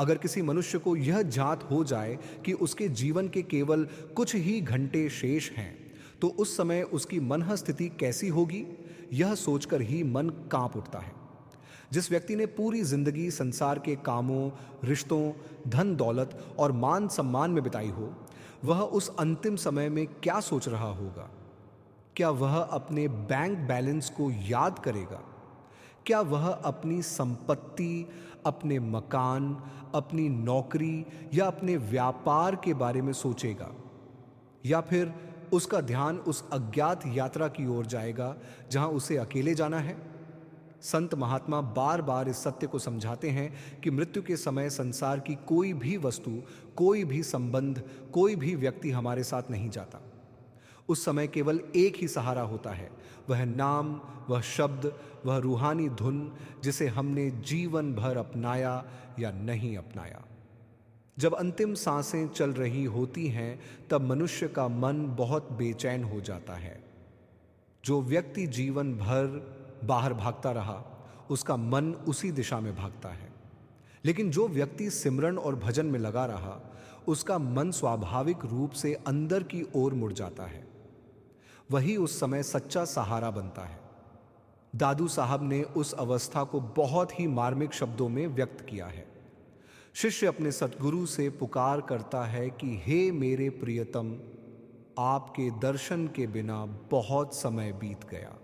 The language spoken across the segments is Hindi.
अगर किसी मनुष्य को यह जात हो जाए कि उसके जीवन के केवल कुछ ही घंटे शेष हैं, तो उस समय उसकी मन स्थिति कैसी होगी, यह सोचकर ही मन कांप उठता है। जिस व्यक्ति ने पूरी जिंदगी संसार के कामों, रिश्तों, धन दौलत और मान सम्मान में बिताई हो, वह उस अंतिम समय में क्या सोच रहा होगा? क्या वह अपने बैंक बैलेंस को याद करेगा? क्या वह अपनी संपत्ति, अपने मकान, अपनी नौकरी या अपने व्यापार के बारे में सोचेगा? या फिर उसका ध्यान उस अज्ञात यात्रा की ओर जाएगा जहां उसे अकेले जाना है? संत महात्मा बार बार इस सत्य को समझाते हैं कि मृत्यु के समय संसार की कोई भी वस्तु, कोई भी संबंध, कोई भी व्यक्ति हमारे साथ नहीं जाता। उस समय केवल एक ही सहारा होता है, वह नाम, वह शब्द, वह रूहानी धुन जिसे हमने जीवन भर अपनाया या नहीं अपनाया। जब अंतिम सांसें चल रही होती हैं, तब मनुष्य का मन बहुत बेचैन हो जाता है। जो व्यक्ति जीवन भर बाहर भागता रहा, उसका मन उसी दिशा में भागता है। लेकिन जो व्यक्ति सिमरन और भजन में लगा रहा, उसका मन स्वाभाविक रूप से अंदर की ओर मुड़ जाता है। वही उस समय सच्चा सहारा बनता है। दादू साहब ने उस अवस्था को बहुत ही मार्मिक शब्दों में व्यक्त किया है। शिष्य अपने सतगुरु से पुकार करता है कि हे मेरे प्रियतम, आपके दर्शन के बिना बहुत समय बीत गया।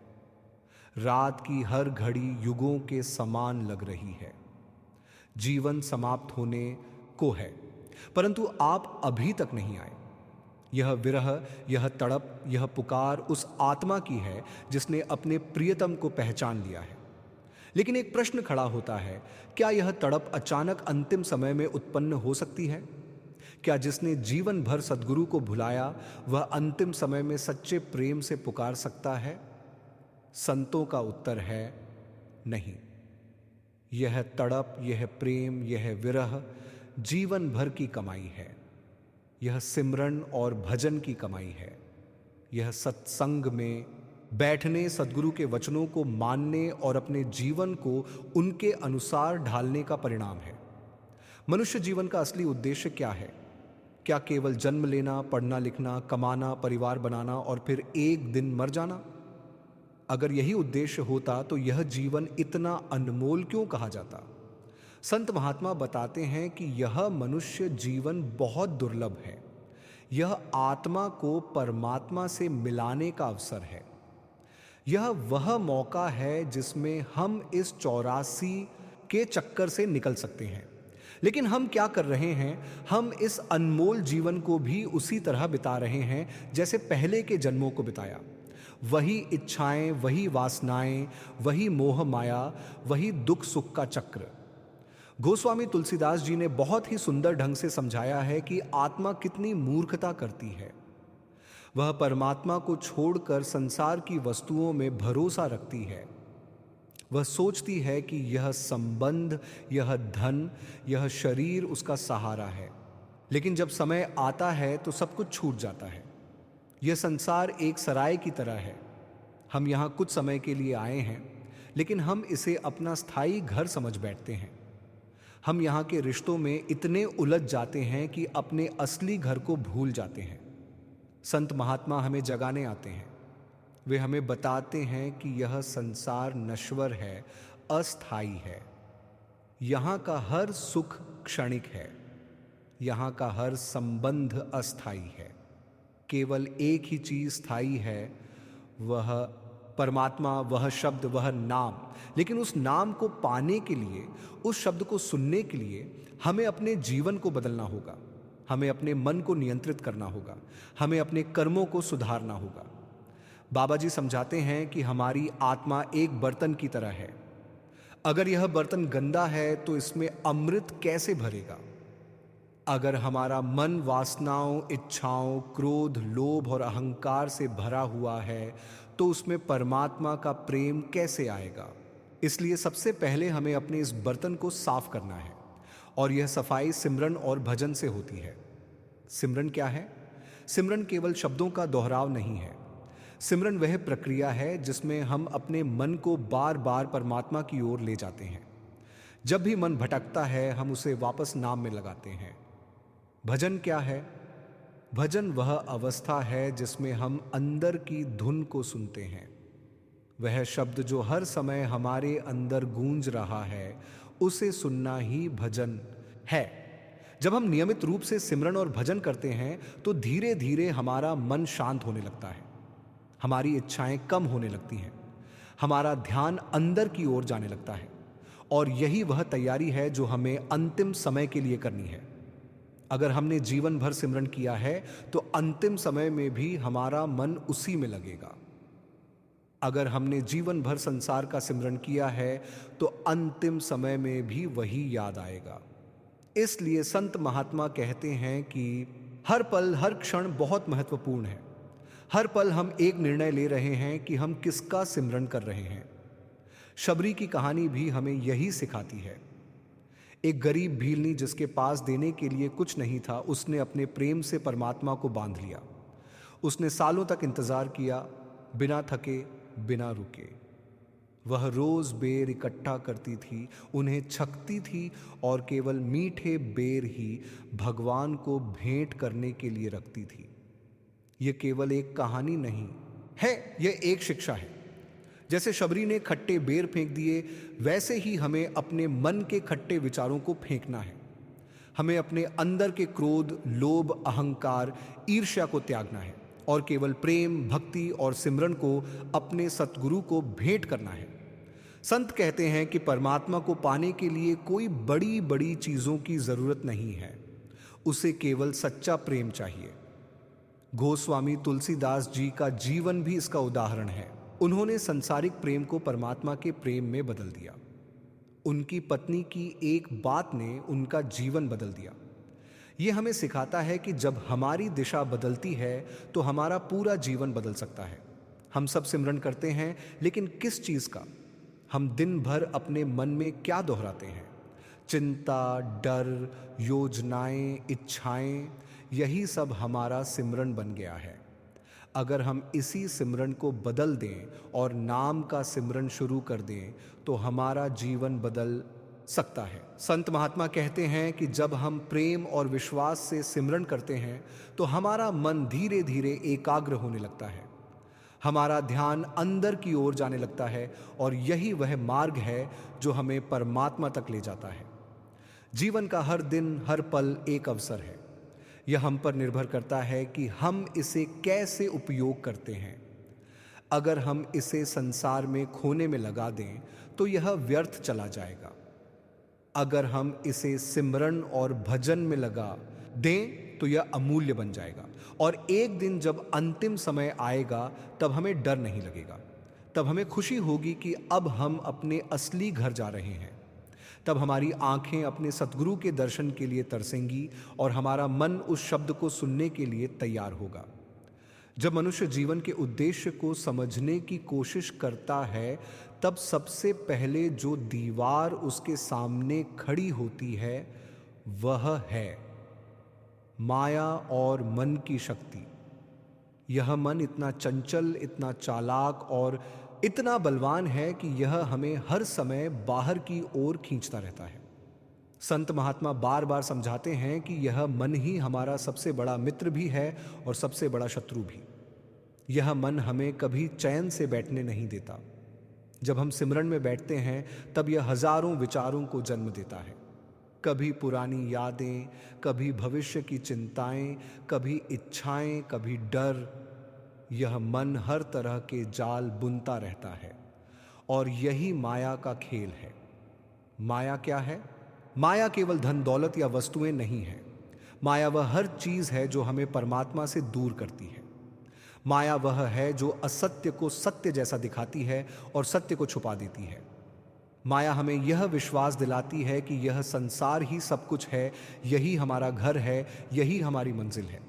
रात की हर घड़ी युगों के समान लग रही है। जीवन समाप्त होने को है, परंतु आप अभी तक नहीं आए। यह विरह, यह तड़प, यह पुकार उस आत्मा की है जिसने अपने प्रियतम को पहचान लिया है। लेकिन एक प्रश्न खड़ा होता है, क्या यह तड़प अचानक अंतिम समय में उत्पन्न हो सकती है? क्या जिसने जीवन भर सद्गुरु को भुलाया, वह अंतिम समय में सच्चे प्रेम से पुकार सकता है? संतों का उत्तर है नहीं। यह तड़प, यह प्रेम, यह विरह जीवन भर की कमाई है। यह सिमरन और भजन की कमाई है। यह सत्संग में बैठने, सद्गुरु के वचनों को मानने और अपने जीवन को उनके अनुसार ढालने का परिणाम है। मनुष्य जीवन का असली उद्देश्य क्या है? क्या केवल जन्म लेना, पढ़ना लिखना, कमाना, परिवार बनाना और फिर एक दिन मर जाना? अगर यही उद्देश्य होता तो यह जीवन इतना अनमोल क्यों कहा जाता? संत महात्मा बताते हैं कि यह मनुष्य जीवन बहुत दुर्लभ है। यह आत्मा को परमात्मा से मिलाने का अवसर है। यह वह मौका है जिसमें हम इस 84 के चक्कर से निकल सकते हैं। लेकिन हम क्या कर रहे हैं? हम इस अनमोल जीवन को भी उसी तरह बिता रहे हैं जैसे पहले के जन्मों को बिताया। वही इच्छाएं, वही वासनाएं, वही मोह माया, वही दुख सुख का चक्र। गोस्वामी तुलसीदास जी ने बहुत ही सुंदर ढंग से समझाया है कि आत्मा कितनी मूर्खता करती है। वह परमात्मा को छोड़कर संसार की वस्तुओं में भरोसा रखती है। वह सोचती है कि यह संबंध, यह धन, यह शरीर उसका सहारा है। लेकिन जब समय आता है तो सब कुछ छूट जाता है। यह संसार एक सराय की तरह है। हम यहाँ कुछ समय के लिए आए हैं, लेकिन हम इसे अपना स्थायी घर समझ बैठते हैं। हम यहाँ के रिश्तों में इतने उलझ जाते हैं कि अपने असली घर को भूल जाते हैं। संत महात्मा हमें जगाने आते हैं। वे हमें बताते हैं कि यह संसार नश्वर है, अस्थाई है। यहाँ का हर सुख क्षणिक है। यहाँ का हर संबंध अस्थाई है। केवल एक ही चीज स्थायी है, वह परमात्मा, वह शब्द, वह नाम। लेकिन उस नाम को पाने के लिए, उस शब्द को सुनने के लिए हमें अपने जीवन को बदलना होगा। हमें अपने मन को नियंत्रित करना होगा। हमें अपने कर्मों को सुधारना होगा। बाबा जी समझाते हैं कि हमारी आत्मा एक बर्तन की तरह है। अगर यह बर्तन गंदा है तो इसमें अमृत कैसे भरेगा? अगर हमारा मन वासनाओं, इच्छाओं, क्रोध, लोभ और अहंकार से भरा हुआ है तो उसमें परमात्मा का प्रेम कैसे आएगा? इसलिए सबसे पहले हमें अपने इस बर्तन को साफ करना है, और यह सफाई सिमरन और भजन से होती है। सिमरन क्या है? सिमरन केवल शब्दों का दोहराव नहीं है। सिमरन वह प्रक्रिया है जिसमें हम अपने मन को बार बार परमात्मा की ओर ले जाते हैं। जब भी मन भटकता है हम उसे वापस नाम में लगाते हैं। भजन क्या है? भजन वह अवस्था है जिसमें हम अंदर की धुन को सुनते हैं। वह शब्द जो हर समय हमारे अंदर गूंज रहा है, उसे सुनना ही भजन है। जब हम नियमित रूप से सिमरन और भजन करते हैं तो धीरे धीरे हमारा मन शांत होने लगता है, हमारी इच्छाएं कम होने लगती हैं, हमारा ध्यान अंदर की ओर जाने लगता है। और यही वह तैयारी है जो हमें अंतिम समय के लिए करनी है। अगर हमने जीवन भर सिमरन किया है तो अंतिम समय में भी हमारा मन उसी में लगेगा। अगर हमने जीवन भर संसार का सिमरन किया है तो अंतिम समय में भी वही याद आएगा। इसलिए संत महात्मा कहते हैं कि हर पल हर क्षण बहुत महत्वपूर्ण है। हर पल हम एक निर्णय ले रहे हैं कि हम किसका सिमरन कर रहे हैं। शबरी की कहानी भी हमें यही सिखाती है। एक गरीब भीलनी जिसके पास देने के लिए कुछ नहीं था, उसने अपने प्रेम से परमात्मा को बांध लिया। उसने सालों तक इंतजार किया, बिना थके, बिना रुके। वह रोज बेर इकट्ठा करती थी, उन्हें छकती थी और केवल मीठे बेर ही भगवान को भेंट करने के लिए रखती थी। यह केवल एक कहानी नहीं है, यह एक शिक्षा है। जैसे शबरी ने खट्टे बेर फेंक दिए, वैसे ही हमें अपने मन के खट्टे विचारों को फेंकना है। हमें अपने अंदर के क्रोध, लोभ, अहंकार, ईर्ष्या को त्यागना है और केवल प्रेम, भक्ति और सिमरन को अपने सतगुरु को भेंट करना है। संत कहते हैं कि परमात्मा को पाने के लिए कोई बड़ी बड़ी चीजों की जरूरत नहीं है, उसे केवल सच्चा प्रेम चाहिए। गोस्वामी तुलसीदास जी का जीवन भी इसका उदाहरण है। उन्होंने सांसारिक प्रेम को परमात्मा के प्रेम में बदल दिया। उनकी पत्नी की एक बात ने उनका जीवन बदल दिया। यह हमें सिखाता है कि जब हमारी दिशा बदलती है तो हमारा पूरा जीवन बदल सकता है। हम सब सिमरन करते हैं, लेकिन किस चीज का? हम दिन भर अपने मन में क्या दोहराते हैं? चिंता, डर, योजनाएं, इच्छाएं, यही सब हमारा सिमरन बन गया है। अगर हम इसी सिमरन को बदल दें और नाम का सिमरन शुरू कर दें तो हमारा जीवन बदल सकता है। संत महात्मा कहते हैं कि जब हम प्रेम और विश्वास से सिमरन करते हैं तो हमारा मन धीरे धीरे एकाग्र होने लगता है, हमारा ध्यान अंदर की ओर जाने लगता है और यही वह मार्ग है जो हमें परमात्मा तक ले जाता है। जीवन का हर दिन, हर पल एक अवसर है। यह हम पर निर्भर करता है कि हम इसे कैसे उपयोग करते हैं। अगर हम इसे संसार में खोने में लगा दें तो यह व्यर्थ चला जाएगा। अगर हम इसे सिमरन और भजन में लगा दें तो यह अमूल्य बन जाएगा। और एक दिन जब अंतिम समय आएगा तब हमें डर नहीं लगेगा, तब हमें खुशी होगी कि अब हम अपने असली घर जा रहे हैं। तब हमारी आंखें अपने सतगुरु के दर्शन के लिए तरसेंगी और हमारा मन उस शब्द को सुनने के लिए तैयार होगा। जब मनुष्य जीवन के उद्देश्य को समझने की कोशिश करता है तब सबसे पहले जो दीवार उसके सामने खड़ी होती है वह है माया और मन की शक्ति। यह मन इतना चंचल, इतना चालाक और इतना बलवान है कि यह हमें हर समय बाहर की ओर खींचता रहता है। संत महात्मा बार बार समझाते हैं कि यह मन ही हमारा सबसे बड़ा मित्र भी है और सबसे बड़ा शत्रु भी। यह मन हमें कभी चैन से बैठने नहीं देता। जब हम सिमरन में बैठते हैं तब यह हजारों विचारों को जन्म देता है। कभी पुरानी यादें, कभी भविष्य की चिंताएं, कभी इच्छाएं, कभी डर। यह मन हर तरह के जाल बुनता रहता है और यही माया का खेल है। माया क्या है? माया केवल धन दौलत या वस्तुएं नहीं है। माया वह हर चीज है जो हमें परमात्मा से दूर करती है। माया वह है जो असत्य को सत्य जैसा दिखाती है और सत्य को छुपा देती है। माया हमें यह विश्वास दिलाती है कि यह संसार ही सब कुछ है, यही हमारा घर है, यही हमारी मंजिल है।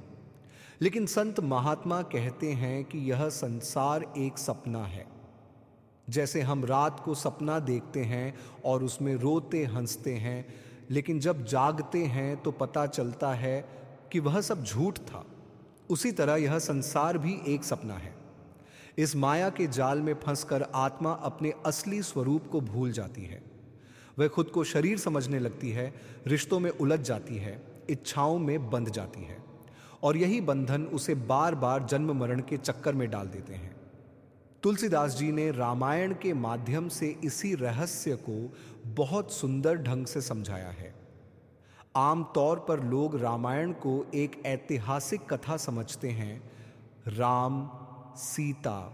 लेकिन संत महात्मा कहते हैं कि यह संसार एक सपना है। जैसे हम रात को सपना देखते हैं और उसमें रोते हंसते हैं, लेकिन जब जागते हैं तो पता चलता है कि वह सब झूठ था, उसी तरह यह संसार भी एक सपना है। इस माया के जाल में फंसकर आत्मा अपने असली स्वरूप को भूल जाती है। वह खुद को शरीर समझने लगती है, रिश्तों में उलझ जाती है, इच्छाओं में बंध जाती है, और यही बंधन उसे बार बार जन्म मरण के चक्कर में डाल देते हैं। तुलसीदास जी ने रामायण के माध्यम से इसी रहस्य को बहुत सुंदर ढंग से समझाया है। आम तौर पर लोग रामायण को एक ऐतिहासिक कथा समझते हैं, राम, सीता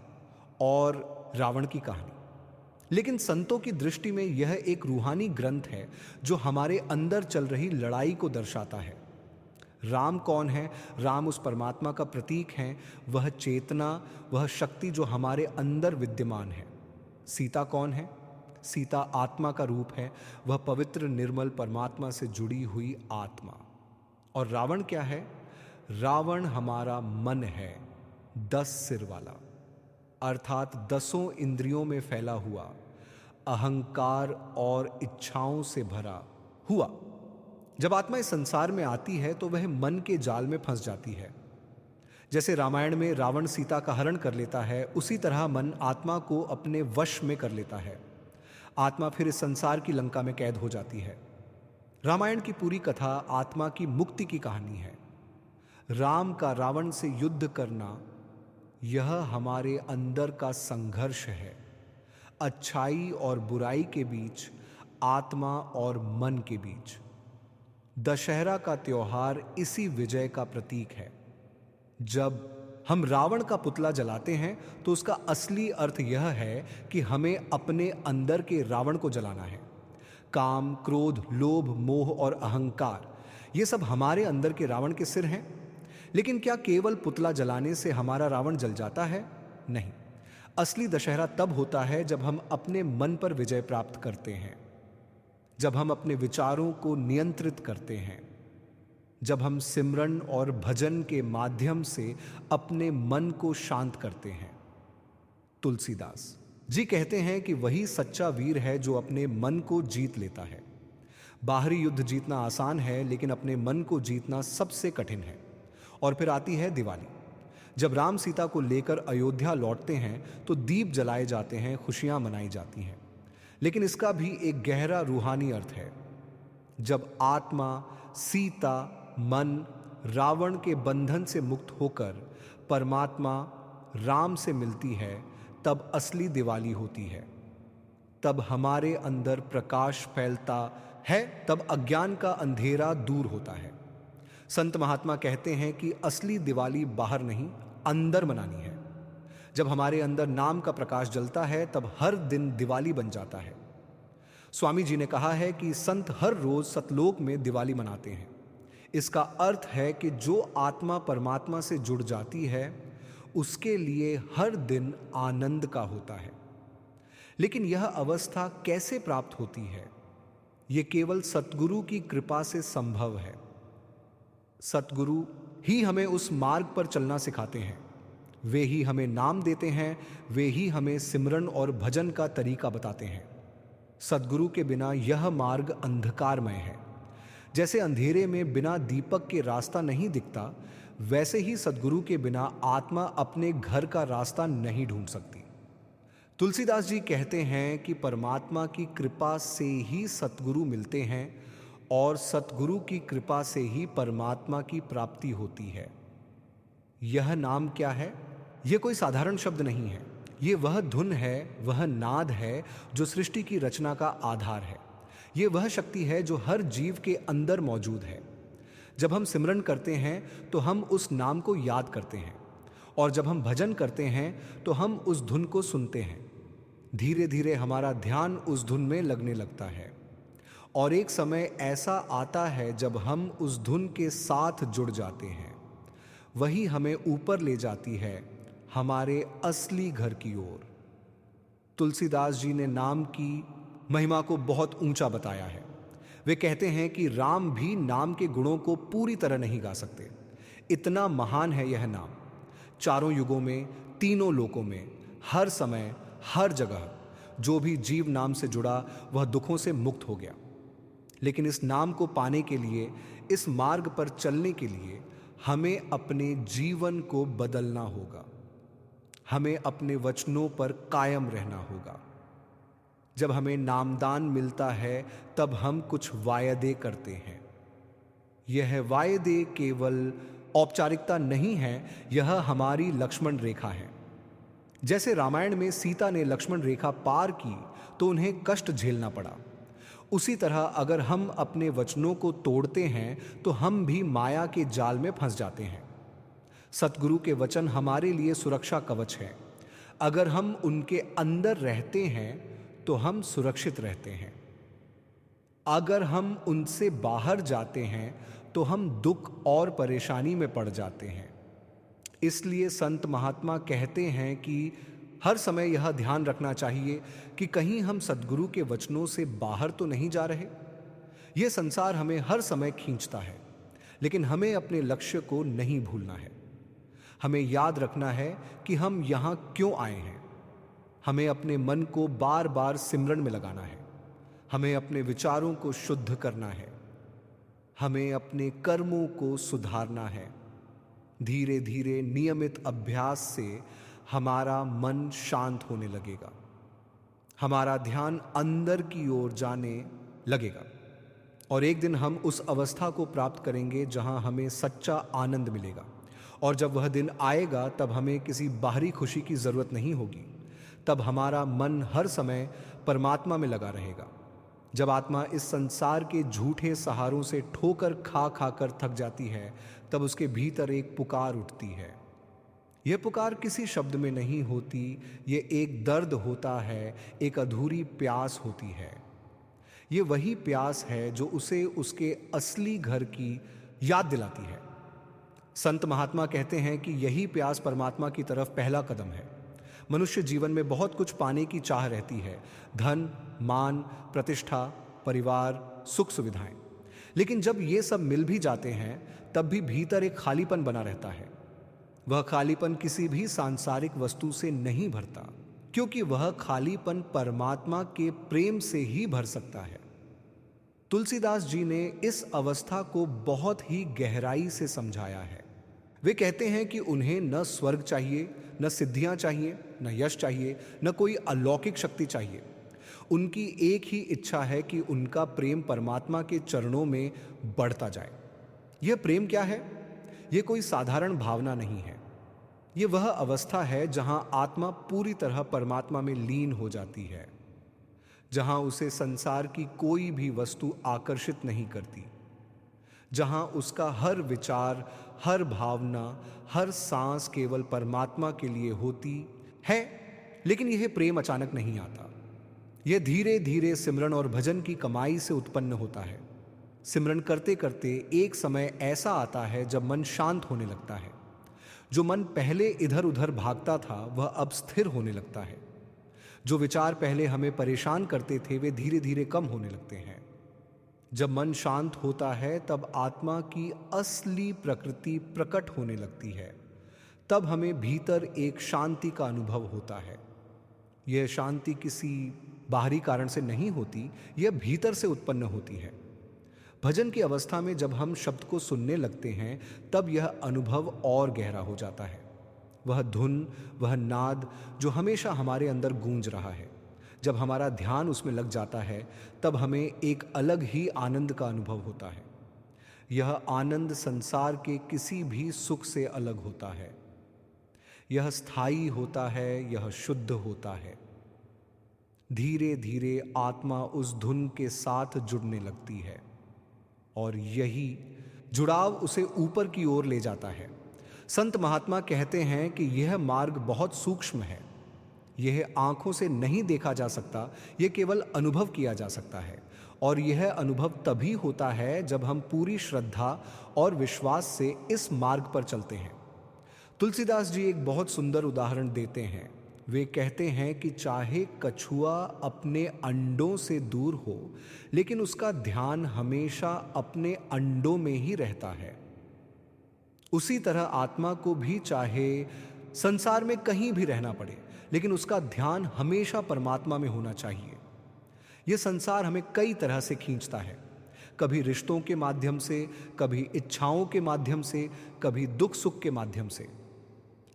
और रावण की कहानी। लेकिन संतों की दृष्टि में यह एक रूहानी ग्रंथ है जो हमारे अंदर चल रही लड़ाई को दर्शाता है। राम कौन है? राम उस परमात्मा का प्रतीक है, वह चेतना, वह शक्ति जो हमारे अंदर विद्यमान है। सीता कौन है? सीता आत्मा का रूप है, वह पवित्र निर्मल परमात्मा से जुड़ी हुई आत्मा। और रावण क्या है? रावण हमारा मन है, 10 सिर वाला, अर्थात 10 इंद्रियों में फैला हुआ, अहंकार और इच्छाओं से भरा हुआ। जब आत्मा इस संसार में आती है तो वह मन के जाल में फंस जाती है। जैसे रामायण में रावण सीता का हरण कर लेता है, उसी तरह मन आत्मा को अपने वश में कर लेता है। आत्मा फिर इस संसार की लंका में कैद हो जाती है। रामायण की पूरी कथा आत्मा की मुक्ति की कहानी है। राम का रावण से युद्ध करना, यह हमारे अंदर का संघर्ष है। अच्छाई और बुराई के बीच, आत्मा और मन के बीच। दशहरा का त्योहार इसी विजय का प्रतीक है। जब हम रावण का पुतला जलाते हैं तो उसका असली अर्थ यह है कि हमें अपने अंदर के रावण को जलाना है। काम, क्रोध, लोभ, मोह और अहंकार, ये सब हमारे अंदर के रावण के सिर हैं। लेकिन क्या केवल पुतला जलाने से हमारा रावण जल जाता है? नहीं। असली दशहरा तब होता है जब हम अपने मन पर विजय प्राप्त करते हैं, जब हम अपने विचारों को नियंत्रित करते हैं, जब हम सिमरन और भजन के माध्यम से अपने मन को शांत करते हैं। तुलसीदास जी कहते हैं कि वही सच्चा वीर है जो अपने मन को जीत लेता है। बाहरी युद्ध जीतना आसान है, लेकिन अपने मन को जीतना सबसे कठिन है। और फिर आती है दिवाली। जब राम सीता को लेकर अयोध्या लौटते हैं तो दीप जलाए जाते हैं, खुशियां मनाई जाती हैं। लेकिन इसका भी एक गहरा रूहानी अर्थ है। जब आत्मा, सीता, मन रावण के बंधन से मुक्त होकर परमात्मा राम से मिलती है, तब असली दिवाली होती है। तब हमारे अंदर प्रकाश फैलता है, तब अज्ञान का अंधेरा दूर होता है। संत महात्मा कहते हैं कि असली दिवाली बाहर नहीं, अंदर मनानी है। जब हमारे अंदर नाम का प्रकाश जलता है, तब हर दिन दिवाली बन जाता है। स्वामी जी ने कहा है कि संत हर रोज सतलोक में दिवाली मनाते हैं। इसका अर्थ है कि जो आत्मा परमात्मा से जुड़ जाती है, उसके लिए हर दिन आनंद का होता है। लेकिन यह अवस्था कैसे प्राप्त होती है? यह केवल सतगुरु की कृपा से संभव है। सतगुरु ही हमें उस मार्ग पर चलना सिखाते हैं। वे ही हमें नाम देते हैं, वे ही हमें सिमरन और भजन का तरीका बताते हैं। सतगुरु के बिना यह मार्ग अंधकारमय है। जैसे अंधेरे में बिना दीपक के रास्ता नहीं दिखता, वैसे ही सतगुरु के बिना आत्मा अपने घर का रास्ता नहीं ढूंढ सकती। तुलसीदास जी कहते हैं कि परमात्मा की कृपा से ही सतगुरु मिलते हैं और सतगुरु की कृपा से ही परमात्मा की प्राप्ति होती है। यह नाम क्या है? यह कोई साधारण शब्द नहीं है। ये वह धुन है, वह नाद है जो सृष्टि की रचना का आधार है। ये वह शक्ति है जो हर जीव के अंदर मौजूद है। जब हम सिमरन करते हैं तो हम उस नाम को याद करते हैं, और जब हम भजन करते हैं तो हम उस धुन को सुनते हैं। धीरे धीरे हमारा ध्यान उस धुन में लगने लगता है, और एक समय ऐसा आता है जब हम उस धुन के साथ जुड़ जाते हैं। वही हमें ऊपर ले जाती है, हमारे असली घर की ओर। तुलसीदास जी ने नाम की महिमा को बहुत ऊंचा बताया है। वे कहते हैं कि राम भी नाम के गुणों को पूरी तरह नहीं गा सकते, इतना महान है यह नाम। चारों युगों में, तीनों लोकों में, हर समय, हर जगह जो भी जीव नाम से जुड़ा वह दुखों से मुक्त हो गया। लेकिन इस नाम को पाने के लिए, इस मार्ग पर चलने के लिए हमें अपने जीवन को बदलना होगा। हमें अपने वचनों पर कायम रहना होगा। जब हमें नामदान मिलता है तब हम कुछ वायदे करते हैं। यह वायदे केवल औपचारिकता नहीं है, यह हमारी लक्ष्मण रेखा है। जैसे रामायण में सीता ने लक्ष्मण रेखा पार की तो उन्हें कष्ट झेलना पड़ा, उसी तरह अगर हम अपने वचनों को तोड़ते हैं तो हम भी माया के जाल में फंस जाते हैं। सतगुरु के वचन हमारे लिए सुरक्षा कवच है। अगर हम उनके अंदर रहते हैं तो हम सुरक्षित रहते हैं। अगर हम उनसे बाहर जाते हैं तो हम दुख और परेशानी में पड़ जाते हैं। इसलिए संत महात्मा कहते हैं कि हर समय यह ध्यान रखना चाहिए कि कहीं हम सद्गुरु के वचनों से बाहर तो नहीं जा रहे। यह संसार हमें हर समय खींचता है, लेकिन हमें अपने लक्ष्य को नहीं भूलना है। हमें याद रखना है कि हम यहाँ क्यों आए हैं। हमें अपने मन को बार बार सिमरन में लगाना है। हमें अपने विचारों को शुद्ध करना है। हमें अपने कर्मों को सुधारना है। धीरे धीरे नियमित अभ्यास से हमारा मन शांत होने लगेगा। हमारा ध्यान अंदर की ओर जाने लगेगा और एक दिन हम उस अवस्था को प्राप्त करेंगे जहां हमें सच्चा आनंद मिलेगा। और जब वह दिन आएगा तब हमें किसी बाहरी खुशी की जरूरत नहीं होगी। तब हमारा मन हर समय परमात्मा में लगा रहेगा। जब आत्मा इस संसार के झूठे सहारों से ठोकर खा खाकर थक जाती है तब उसके भीतर एक पुकार उठती है। यह पुकार किसी शब्द में नहीं होती, ये एक दर्द होता है, एक अधूरी प्यास होती है। ये वही प्यास है जो उसे उसके असली घर की याद दिलाती है। संत महात्मा कहते हैं कि यही प्यास परमात्मा की तरफ पहला कदम है। मनुष्य जीवन में बहुत कुछ पाने की चाह रहती है, धन, मान, प्रतिष्ठा, परिवार, सुख सुविधाएं। लेकिन जब ये सब मिल भी जाते हैं तब भी भीतर एक खालीपन बना रहता है। वह खालीपन किसी भी सांसारिक वस्तु से नहीं भरता, क्योंकि वह खालीपन परमात्मा के प्रेम से ही भर सकता है। तुलसीदास जी ने इस अवस्था को बहुत ही गहराई से समझाया है। वे कहते हैं कि उन्हें न स्वर्ग चाहिए, न सिद्धियां चाहिए, न यश चाहिए, न कोई अलौकिक शक्ति चाहिए। उनकी एक ही इच्छा है कि उनका प्रेम परमात्मा के चरणों में बढ़ता जाए। यह प्रेम क्या है? यह कोई साधारण भावना नहीं है। यह वह अवस्था है जहां आत्मा पूरी तरह परमात्मा में लीन हो जाती है, जहां उसे संसार की कोई भी वस्तु आकर्षित नहीं करती, जहां उसका हर विचार, हर भावना, हर सांस केवल परमात्मा के लिए होती है। लेकिन यह प्रेम अचानक नहीं आता। यह धीरे धीरे सिमरन और भजन की कमाई से उत्पन्न होता है। सिमरन करते करते एक समय ऐसा आता है जब मन शांत होने लगता है। जो मन पहले इधर उधर भागता था वह अब स्थिर होने लगता है। जो विचार पहले हमें परेशान करते थे वे धीरे धीरे कम होने लगते हैं। जब मन शांत होता है तब आत्मा की असली प्रकृति प्रकट होने लगती है। तब हमें भीतर एक शांति का अनुभव होता है। यह शांति किसी बाहरी कारण से नहीं होती, यह भीतर से उत्पन्न होती है। भजन की अवस्था में जब हम शब्द को सुनने लगते हैं तब यह अनुभव और गहरा हो जाता है। वह धुन, वह नाद जो हमेशा हमारे अंदर गूंज रहा है, जब हमारा ध्यान उसमें लग जाता है तब हमें एक अलग ही आनंद का अनुभव होता है। यह आनंद संसार के किसी भी सुख से अलग होता है। यह स्थायी होता है, यह शुद्ध होता है। धीरे धीरे आत्मा उस धुन के साथ जुड़ने लगती है और यही जुड़ाव उसे ऊपर की ओर ले जाता है। संत महात्मा कहते हैं कि यह मार्ग बहुत सूक्ष्म है। यह आंखों से नहीं देखा जा सकता, यह केवल अनुभव किया जा सकता है। और यह अनुभव तभी होता है जब हम पूरी श्रद्धा और विश्वास से इस मार्ग पर चलते हैं। तुलसीदास जी एक बहुत सुंदर उदाहरण देते हैं। वे कहते हैं कि चाहे कछुआ अपने अंडों से दूर हो, लेकिन उसका ध्यान हमेशा अपने अंडों में ही रहता है। उसी तरह आत्मा को भी चाहे संसार में कहीं भी रहना पड़े, लेकिन उसका ध्यान हमेशा परमात्मा में होना चाहिए। यह संसार हमें कई तरह से खींचता है, कभी रिश्तों के माध्यम से, कभी इच्छाओं के माध्यम से, कभी दुख सुख के माध्यम से।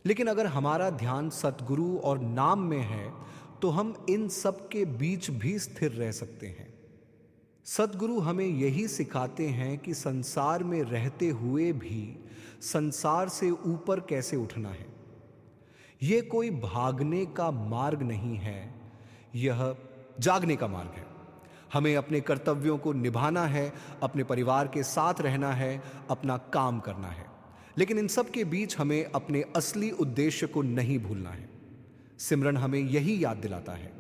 लेकिन अगर हमारा ध्यान सतगुरु और नाम में है तो हम इन सब के बीच भी स्थिर रह सकते हैं। सद्गुरु हमें यही सिखाते हैं कि संसार में रहते हुए भी संसार से ऊपर कैसे उठना है। यह कोई भागने का मार्ग नहीं है, यह जागने का मार्ग है। हमें अपने कर्तव्यों को निभाना है, अपने परिवार के साथ रहना है, अपना काम करना है, लेकिन इन सब के बीच हमें अपने असली उद्देश्य को नहीं भूलना है। सिमरन हमें यही याद दिलाता है।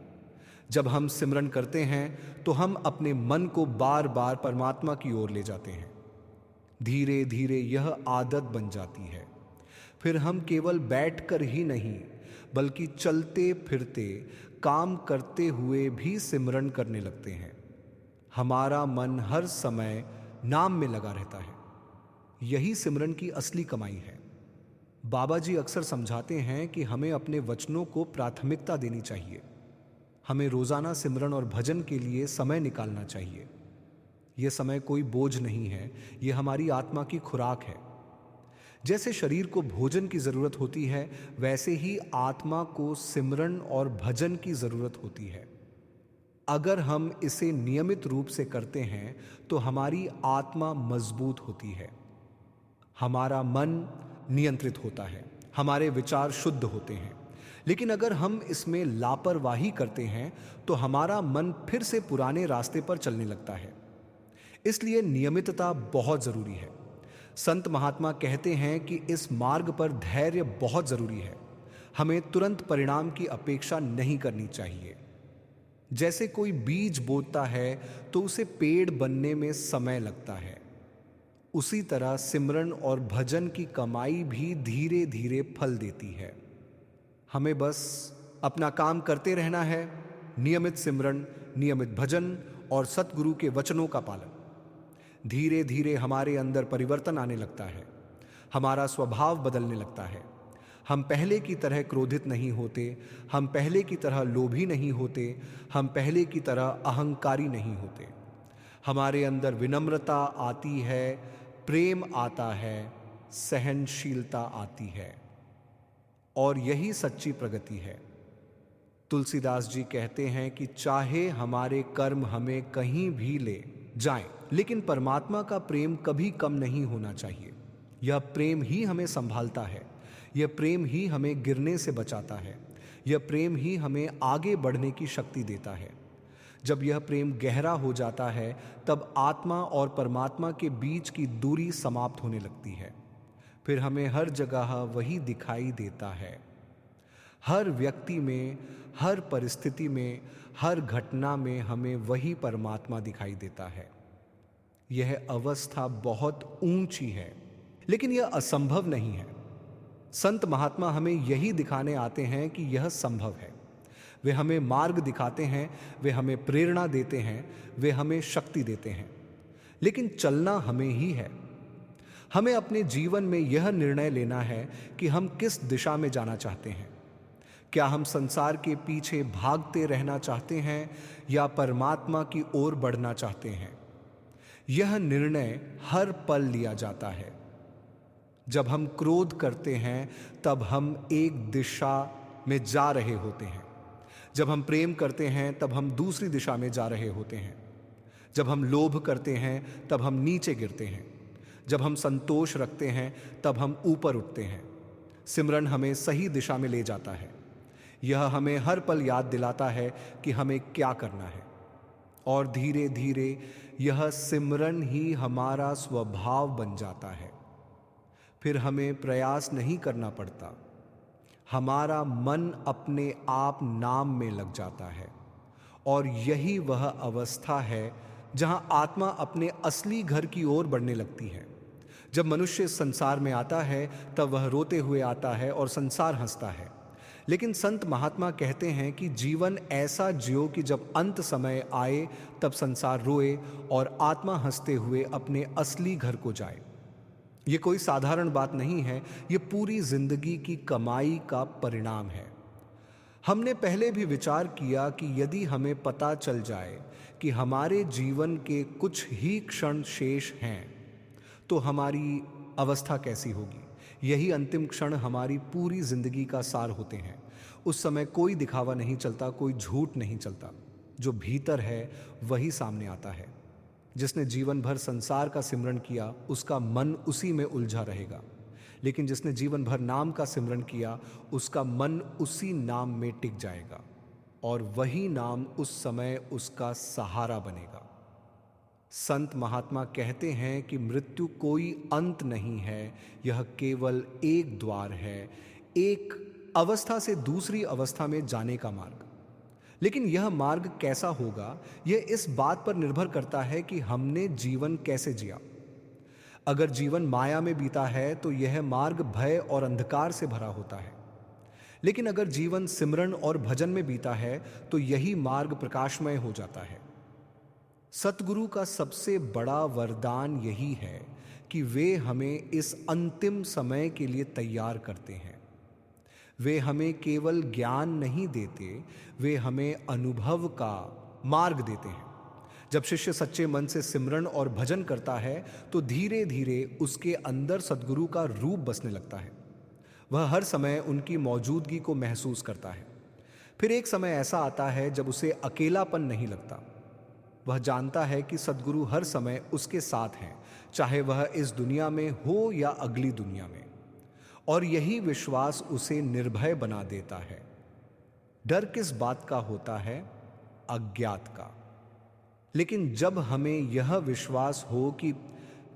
जब हम सिमरन करते हैं तो हम अपने मन को बार बार परमात्मा की ओर ले जाते हैं। धीरे धीरे यह आदत बन जाती है। फिर हम केवल बैठकर ही नहीं बल्कि चलते फिरते काम करते हुए भी सिमरन करने लगते हैं। हमारा मन हर समय नाम में लगा रहता है। यही सिमरन की असली कमाई है। बाबा जी अक्सर समझाते हैं कि हमें अपने वचनों को प्राथमिकता देनी चाहिए। हमें रोजाना सिमरन और भजन के लिए समय निकालना चाहिए। यह समय कोई बोझ नहीं है, यह हमारी आत्मा की खुराक है। जैसे शरीर को भोजन की जरूरत होती है, वैसे ही आत्मा को सिमरन और भजन की जरूरत होती है। अगर हम इसे नियमित रूप से करते हैं तो हमारी आत्मा मजबूत होती है, हमारा मन नियंत्रित होता है, हमारे विचार शुद्ध होते हैं। लेकिन अगर हम इसमें लापरवाही करते हैं तो हमारा मन फिर से पुराने रास्ते पर चलने लगता है। इसलिए नियमितता बहुत जरूरी है। संत महात्मा कहते हैं कि इस मार्ग पर धैर्य बहुत जरूरी है। हमें तुरंत परिणाम की अपेक्षा नहीं करनी चाहिए। जैसे कोई बीज बोता है तो उसे पेड़ बनने में समय लगता है, उसी तरह सिमरन और भजन की कमाई भी धीरे धीरे फल देती है। हमें बस अपना काम करते रहना है। नियमित सिमरन, नियमित भजन और सतगुरु के वचनों का पालन। धीरे धीरे हमारे अंदर परिवर्तन आने लगता है, हमारा स्वभाव बदलने लगता है। हम पहले की तरह क्रोधित नहीं होते, हम पहले की तरह लोभी नहीं होते, हम पहले की तरह अहंकारी नहीं होते। हमारे अंदर विनम्रता आती है, प्रेम आता है, सहनशीलता आती है, और यही सच्ची प्रगति है। तुलसीदास जी कहते हैं कि चाहे हमारे कर्म हमें कहीं भी ले जाएं, लेकिन परमात्मा का प्रेम कभी कम नहीं होना चाहिए। यह प्रेम ही हमें संभालता है, यह प्रेम ही हमें गिरने से बचाता है, यह प्रेम ही हमें आगे बढ़ने की शक्ति देता है। जब यह प्रेम गहरा हो जाता है तब आत्मा और परमात्मा के बीच की दूरी समाप्त होने लगती है। फिर हमें हर जगह वही दिखाई देता है। हर व्यक्ति में, हर परिस्थिति में, हर घटना में हमें वही परमात्मा दिखाई देता है। यह अवस्था बहुत ऊंची है, लेकिन यह असंभव नहीं है। संत महात्मा हमें यही दिखाने आते हैं कि यह संभव है। वे हमें मार्ग दिखाते हैं, वे हमें प्रेरणा देते हैं, वे हमें शक्ति देते हैं, लेकिन चलना हमें ही है। हमें अपने जीवन में यह निर्णय लेना है कि हम किस दिशा में जाना चाहते हैं। क्या हम संसार के पीछे भागते रहना चाहते हैं या परमात्मा की ओर बढ़ना चाहते हैं? यह निर्णय हर पल लिया जाता है। जब हम क्रोध करते हैं तब हम एक दिशा में जा रहे होते हैं। जब हम प्रेम करते हैं तब हम दूसरी दिशा में जा रहे होते हैं। जब हम लोभ करते हैं तब हम नीचे गिरते हैं। जब हम संतोष रखते हैं तब हम ऊपर उठते हैं। सिमरन हमें सही दिशा में ले जाता है। यह हमें हर पल याद दिलाता है कि हमें क्या करना है, और धीरे धीरे यह सिमरन ही हमारा स्वभाव बन जाता है। फिर हमें प्रयास नहीं करना पड़ता, हमारा मन अपने आप नाम में लग जाता है, और यही वह अवस्था है जहां आत्मा अपने असली घर की ओर बढ़ने लगती है। जब मनुष्य संसार में आता है तब वह रोते हुए आता है और संसार हंसता है, लेकिन संत महात्मा कहते हैं कि जीवन ऐसा जियो कि जब अंत समय आए तब संसार रोए और आत्मा हंसते हुए अपने असली घर को जाए। ये कोई साधारण बात नहीं है, ये पूरी जिंदगी की कमाई का परिणाम है। हमने पहले भी विचार किया कि यदि हमें पता चल जाए कि हमारे जीवन के कुछ ही क्षण शेष हैं तो हमारी अवस्था कैसी होगी। यही अंतिम क्षण हमारी पूरी जिंदगी का सार होते हैं। उस समय कोई दिखावा नहीं चलता, कोई झूठ नहीं चलता। जो भीतर है वही सामने आता है। जिसने जीवन भर संसार का सिमरन किया, उसका मन उसी में उलझा रहेगा। लेकिन जिसने जीवन भर नाम का सिमरन किया, उसका मन उसी नाम में टिक जाएगा और वही नाम उस समय उसका सहारा बनेगा। संत महात्मा कहते हैं कि मृत्यु कोई अंत नहीं है, यह केवल एक द्वार है, एक अवस्था से दूसरी अवस्था में जाने का मार्ग। लेकिन यह मार्ग कैसा होगा, यह इस बात पर निर्भर करता है कि हमने जीवन कैसे जिया। अगर जीवन माया में बीता है तो यह मार्ग भय और अंधकार से भरा होता है। लेकिन अगर जीवन सिमरन और भजन में बीता है तो यही मार्ग प्रकाशमय हो जाता है। सतगुरु का सबसे बड़ा वरदान यही है कि वे हमें इस अंतिम समय के लिए तैयार करते हैं। वे हमें केवल ज्ञान नहीं देते, वे हमें अनुभव का मार्ग देते हैं। जब शिष्य सच्चे मन से सिमरन और भजन करता है तो धीरे धीरे उसके अंदर सद्गुरु का रूप बसने लगता है। वह हर समय उनकी मौजूदगी को महसूस करता है। फिर एक समय ऐसा आता है जब उसे अकेलापन नहीं लगता। वह जानता है कि सद्गुरु हर समय उसके साथ हैं, चाहे वह इस दुनिया में हो या अगली दुनिया में। और यही विश्वास उसे निर्भय बना देता है। डर किस बात का होता है? अज्ञात का। लेकिन जब हमें यह विश्वास हो कि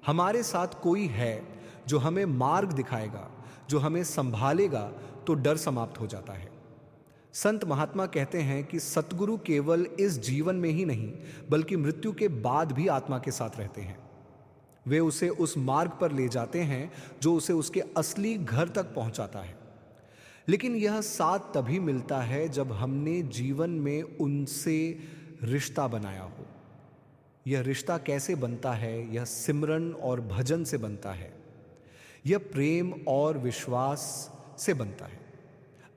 हमारे साथ कोई है जो हमें मार्ग दिखाएगा, जो हमें संभालेगा, तो डर समाप्त हो जाता है। संत महात्मा कहते हैं कि सतगुरु केवल इस जीवन में ही नहीं बल्कि मृत्यु के बाद भी आत्मा के साथ रहते हैं। वे उसे उस मार्ग पर ले जाते हैं जो उसे उसके असली घर तक पहुंचाता है। लेकिन यह साथ तभी मिलता है जब हमने जीवन में उनसे रिश्ता बनाया हो। यह रिश्ता कैसे बनता है? यह सिमरन और भजन से बनता है। यह प्रेम और विश्वास से बनता है।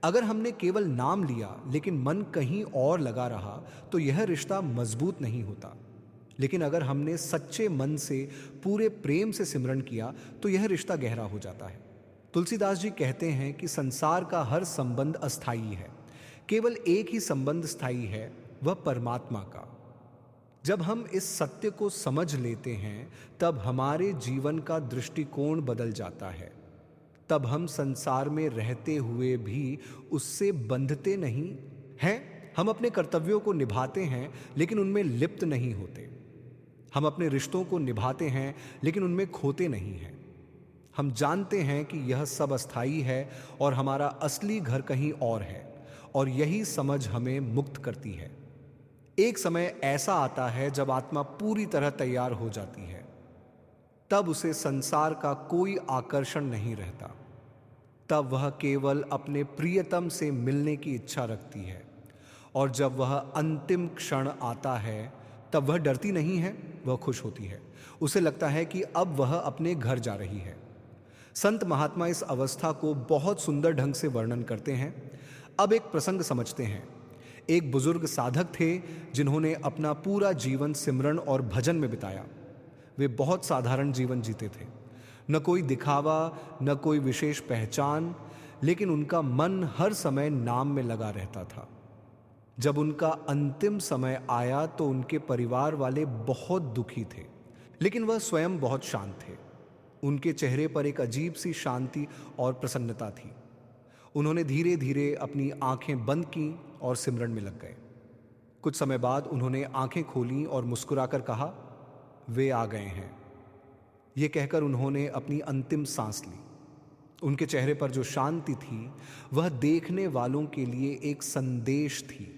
अगर हमने केवल नाम लिया लेकिन मन कहीं और लगा रहा तो यह रिश्ता मजबूत नहीं होता। लेकिन अगर हमने सच्चे मन से पूरे प्रेम से सिमरन किया तो यह रिश्ता गहरा हो जाता है। तुलसीदास जी कहते हैं कि संसार का हर संबंध अस्थाई है, केवल एक ही संबंध स्थायी है, वह परमात्मा का। जब हम इस सत्य को समझ लेते हैं तब हमारे जीवन का दृष्टिकोण बदल जाता है। तब हम संसार में रहते हुए भी उससे बंधते नहीं हैं। हम अपने कर्तव्यों को निभाते हैं लेकिन उनमें लिप्त नहीं होते। हम अपने रिश्तों को निभाते हैं लेकिन उनमें खोते नहीं हैं। हम जानते हैं कि यह सब अस्थाई है और हमारा असली घर कहीं और है, और यही समझ हमें मुक्त करती है। एक समय ऐसा आता है जब आत्मा पूरी तरह तैयार हो जाती है। तब उसे संसार का कोई आकर्षण नहीं रहता। तब वह केवल अपने प्रियतम से मिलने की इच्छा रखती है। और जब वह अंतिम क्षण आता है तब वह डरती नहीं है, वह खुश होती है। उसे लगता है कि अब वह अपने घर जा रही है। संत महात्मा इस अवस्था को बहुत सुंदर ढंग से वर्णन करते हैं। अब एक प्रसंग समझते हैं। एक बुजुर्ग साधक थे जिन्होंने अपना पूरा जीवन सिमरन और भजन में बिताया। वे बहुत साधारण जीवन जीते थे, न कोई दिखावा, न कोई विशेष पहचान, लेकिन उनका मन हर समय नाम में लगा रहता था। जब उनका अंतिम समय आया तो उनके परिवार वाले बहुत दुखी थे, लेकिन वह स्वयं बहुत शांत थे। उनके चेहरे पर एक अजीब सी शांति और प्रसन्नता थी। उन्होंने धीरे धीरे अपनी आंखें बंद की और सिमरन में लग गए। कुछ समय बाद उन्होंने आंखें खोली और मुस्कुराकर कहा, वे आ गए हैं। ये कहकर उन्होंने अपनी अंतिम सांस ली। उनके चेहरे पर जो शांति थी वह देखने वालों के लिए एक संदेश थी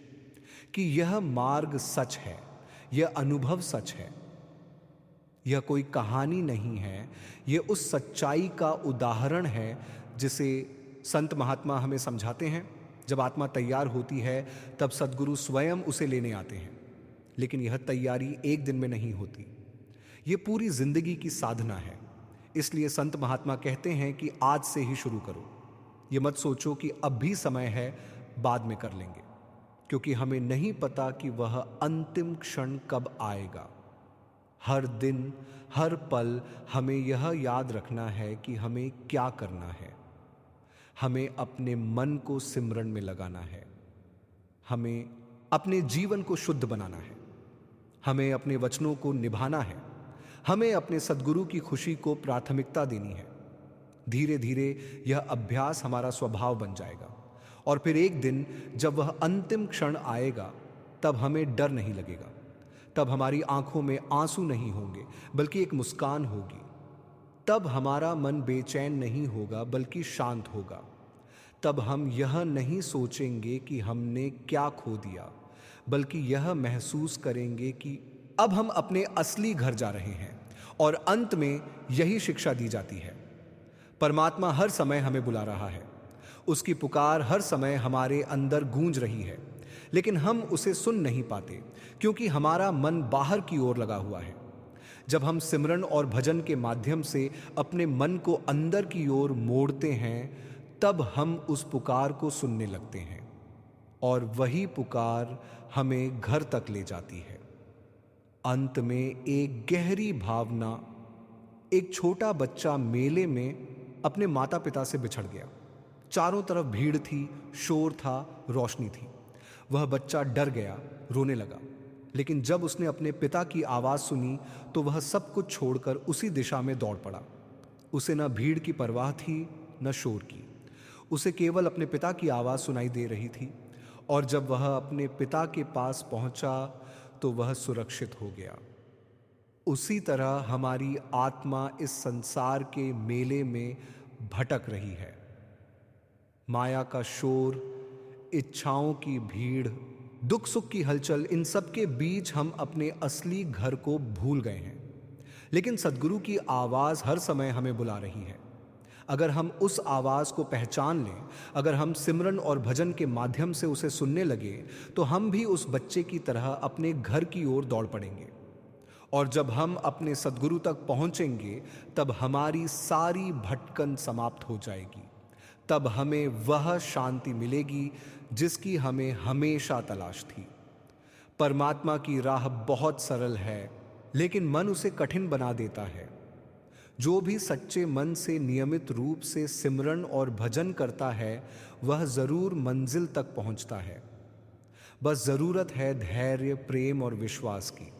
कि यह मार्ग सच है, यह अनुभव सच है। यह कोई कहानी नहीं है, यह उस सच्चाई का उदाहरण है जिसे संत महात्मा हमें समझाते हैं। जब आत्मा तैयार होती है तब सद्गुरु स्वयं उसे लेने आते हैं। लेकिन यह तैयारी एक दिन में नहीं होती, यह पूरी जिंदगी की साधना है। इसलिए संत महात्मा कहते हैं कि आज से ही शुरू करो। ये मत सोचो कि अब भी समय है, बाद में कर लेंगे, क्योंकि हमें नहीं पता कि वह अंतिम क्षण कब आएगा। हर दिन, हर पल हमें यह याद रखना है कि हमें क्या करना है। हमें अपने मन को सिमरन में लगाना है। हमें अपने जीवन को शुद्ध बनाना है। हमें अपने वचनों को निभाना है। हमें अपने सद्गुरु की खुशी को प्राथमिकता देनी है। धीरे धीरे यह अभ्यास हमारा स्वभाव बन जाएगा और फिर एक दिन जब वह अंतिम क्षण आएगा तब हमें डर नहीं लगेगा। तब हमारी आंखों में आंसू नहीं होंगे बल्कि एक मुस्कान होगी। तब हमारा मन बेचैन नहीं होगा बल्कि शांत होगा। तब हम यह नहीं सोचेंगे कि हमने क्या खो दिया, बल्कि यह महसूस करेंगे कि अब हम अपने असली घर जा रहे हैं। और अंत में यही शिक्षा दी जाती है। परमात्मा हर समय हमें बुला रहा है। उसकी पुकार हर समय हमारे अंदर गूंज रही है, लेकिन हम उसे सुन नहीं पाते क्योंकि हमारा मन बाहर की ओर लगा हुआ है। जब हम सिमरन और भजन के माध्यम से अपने मन को अंदर की ओर मोड़ते हैं, तब हम उस पुकार को सुनने लगते हैं और वही पुकार हमें घर तक ले जाती है। अंत में एक गहरी भावना, एक छोटा बच्चा मेले में अपने माता पिता से बिछड़ गया। चारों तरफ भीड़ थी, शोर था, रोशनी थी। वह बच्चा डर गया, रोने लगा। लेकिन जब उसने अपने पिता की आवाज़ सुनी तो वह सब कुछ छोड़कर उसी दिशा में दौड़ पड़ा। उसे न भीड़ की परवाह थी न शोर की। उसे केवल अपने पिता की आवाज़ सुनाई दे रही थी। और जब वह अपने पिता के पास पहुंचा तो वह सुरक्षित हो गया। उसी तरह हमारी आत्मा इस संसार के मेले में भटक रही है। माया का शोर, इच्छाओं की भीड़, दुख सुख की हलचल, इन सब के बीच हम अपने असली घर को भूल गए हैं। लेकिन सद्गुरु की आवाज़ हर समय हमें बुला रही है। अगर हम उस आवाज़ को पहचान लें, अगर हम सिमरन और भजन के माध्यम से उसे सुनने लगे, तो हम भी उस बच्चे की तरह अपने घर की ओर दौड़ पड़ेंगे। और जब हम अपने सद्गुरु तक पहुंचेंगे, तब हमारी सारी भटकन समाप्त हो जाएगी। तब हमें वह शांति मिलेगी जिसकी हमें हमेशा तलाश थी। परमात्मा की राह बहुत सरल है, लेकिन मन उसे कठिन बना देता है। जो भी सच्चे मन से नियमित रूप से सिमरन और भजन करता है, वह जरूर मंजिल तक पहुंचता है। बस जरूरत है धैर्य, प्रेम और विश्वास की।